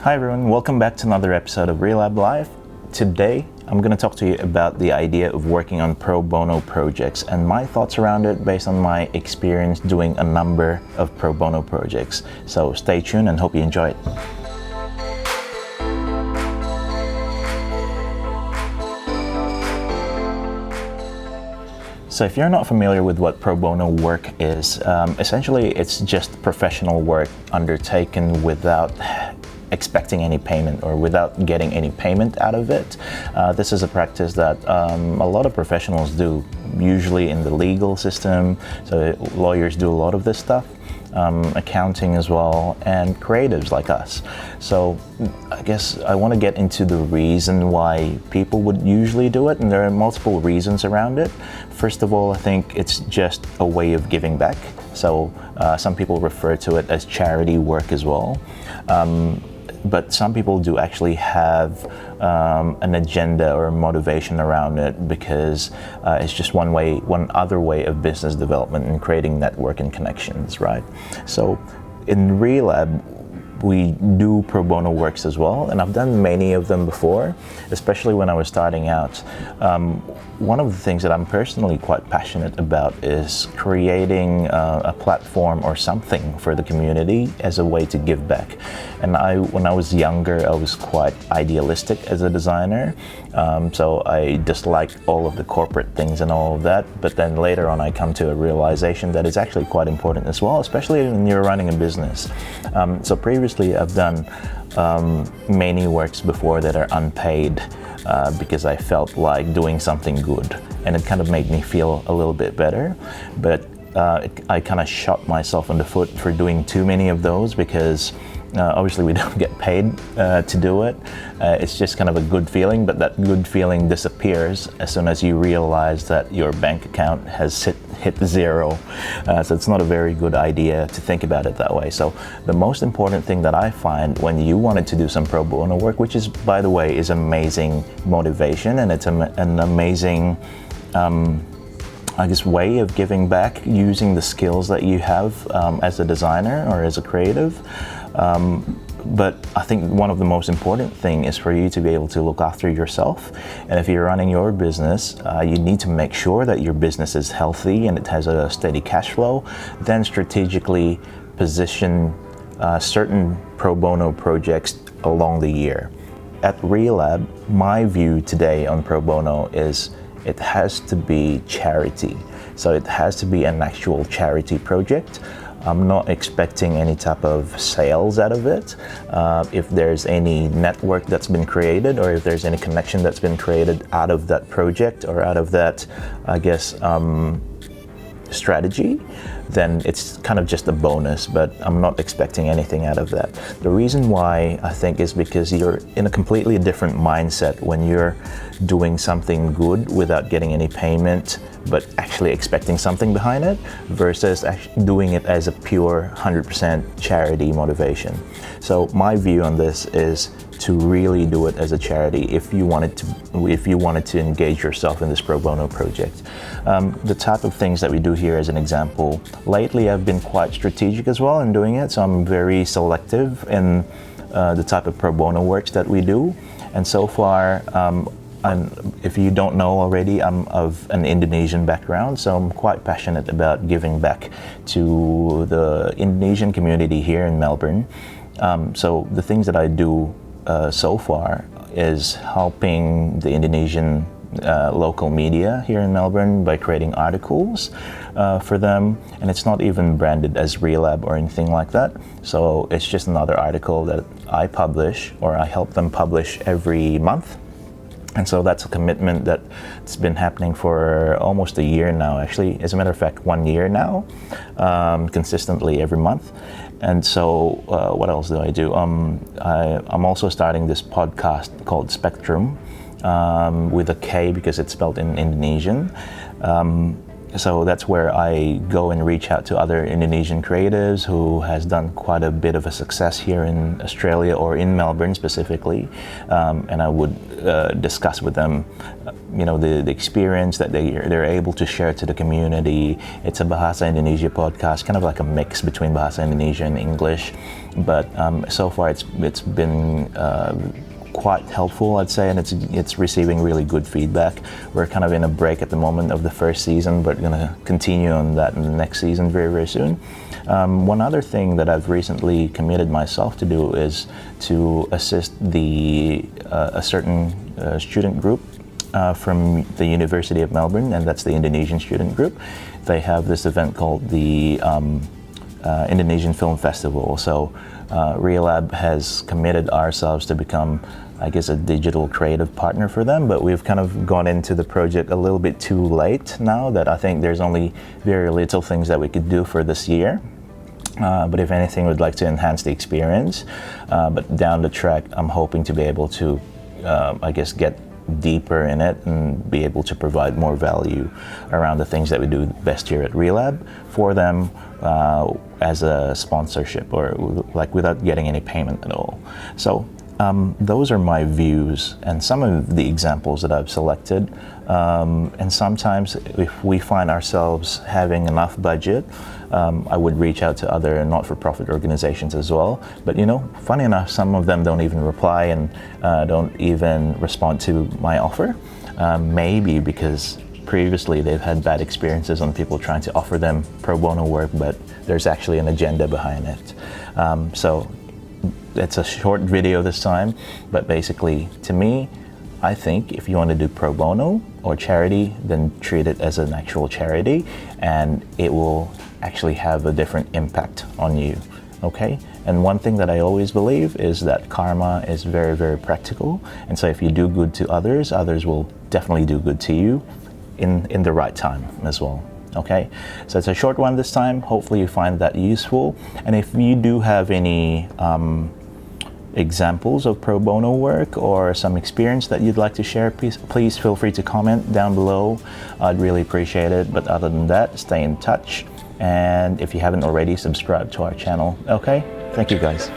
Hi everyone, welcome back to another episode of Relab Live. Today, I'm going to talk to you about the idea of working on pro bono projects and my thoughts around it based on my experience doing a number of pro bono projects. So stay tuned and hope you enjoy it. So if you're not familiar with what pro bono work is, essentially it's just professional work undertaken without expecting any payment or without getting any payment out of it. This is a practice that a lot of professionals do, usually in the legal system. So lawyers do a lot of this stuff, accounting as well, and creatives like us. So I guess I want to get into the reason why people would usually do it, and there are multiple reasons around it. First of all, I think it's just a way of giving back. So some people refer to it as charity work as well. But some people do actually have an agenda or a motivation around it because it's just one other way of business development and creating network and connections, right? So in Relab, we do pro bono works as well, and I've done many of them before, especially when I was starting out. One of the things that I'm personally quite passionate about is creating a platform or something for the community as a way to give back. And when I was younger, I was quite idealistic as a designer, so I disliked all of the corporate things and all of that, but then later on I come to a realization that it's actually quite important as well, especially when you're running a business. So previously I've done many works before that are unpaid because I felt like doing something good, and it kind of made me feel a little bit better. But I kind of shot myself in the foot for doing too many of those because obviously we don't get paid to do it. It's just kind of a good feeling, but that good feeling disappears as soon as you realize that your bank account has hit zero. So it's not a very good idea to think about it that way. So the most important thing that I find when you wanted to do some pro bono work, which is, by the way, is amazing motivation, and it's an amazing I guess way of giving back using the skills that you have as a designer or as a creative. But I think one of the most important thing is for you to be able to look after yourself. And if you're running your business, you need to make sure that your business is healthy and it has a steady cash flow. Then strategically position certain pro bono projects along the year. At Relab, my view today on pro bono is it has to be charity. So it has to be an actual charity project. I'm not expecting any type of sales out of it. If there's any network that's been created, or if there's any connection that's been created out of that project or out of that, I guess, strategy, then it's kind of just a bonus, but I'm not expecting anything out of that. The reason why I think is because you're in a completely different mindset when you're doing something good without getting any payment, but actually expecting something behind it, versus actually doing it as a pure 100% charity motivation. So my view on this is to really do it as a charity if you wanted to engage yourself in this pro bono project. The type of things that we do here, as an example, lately I've been quite strategic as well in doing it, so I'm very selective in the type of pro bono works that we do. And so far, if you don't know already, I'm of an Indonesian background, so I'm quite passionate about giving back to the Indonesian community here in Melbourne. So the things that I do so far is helping the Indonesian local media here in Melbourne by creating articles for them, and it's not even branded as Relab or anything like that. So it's just another article that I publish, or I help them publish every month. And so that's a commitment that's been happening for almost a year now, actually. As a matter of fact, 1 year now, consistently every month. And so what else do I do? I'm also starting this podcast called Spectrum, with a K because it's spelled in Indonesian. So that's where I go and reach out to other Indonesian creatives who has done quite a bit of a success here in Australia or in Melbourne specifically, and I would discuss with them, the experience that they're able to share to the community. It's a Bahasa Indonesia podcast, kind of like a mix between Bahasa Indonesia and English, but so far it's been quite helpful, I'd say, and it's receiving really good feedback. We're kind of in a break at the moment of the first season, but going to continue on that in the next season very, very soon. One other thing that I've recently committed myself to do is to assist a certain student group from the University of Melbourne, and that's the Indonesian student group. They have this event called the Indonesian Film Festival. So Relab has committed ourselves to become, I guess, a digital creative partner for them, but we've kind of gone into the project a little bit too late now, that I think there's only very little things that we could do for this year. But if anything, we'd like to enhance the experience. But down the track, I'm hoping to be able to, I guess, get deeper in it and be able to provide more value around the things that we do best here at Relab for them as a sponsorship, or like without getting any payment at all. So those are my views and some of the examples that I've selected. And sometimes if we find ourselves having enough budget, I would reach out to other not-for-profit organizations as well. But funny enough, some of them don't even reply and don't even respond to my offer. Maybe because previously they've had bad experiences on people trying to offer them pro bono work, but there's actually an agenda behind it. So it's a short video this time, but basically, to me, I think if you want to do pro bono or charity, then treat it as an actual charity, and it will actually have a different impact on you, okay? And one thing that I always believe is that karma is very, very practical, and so if you do good to others, others will definitely do good to you in the right time as well. Okay, so it's a short one this time. Hopefully you find that useful, and if you do have any examples of pro bono work or some experience that you'd like to share, please feel free to comment down below. I'd really appreciate it. But other than that, stay in touch, and if you haven't already, subscribe to our channel. Okay, thank you guys.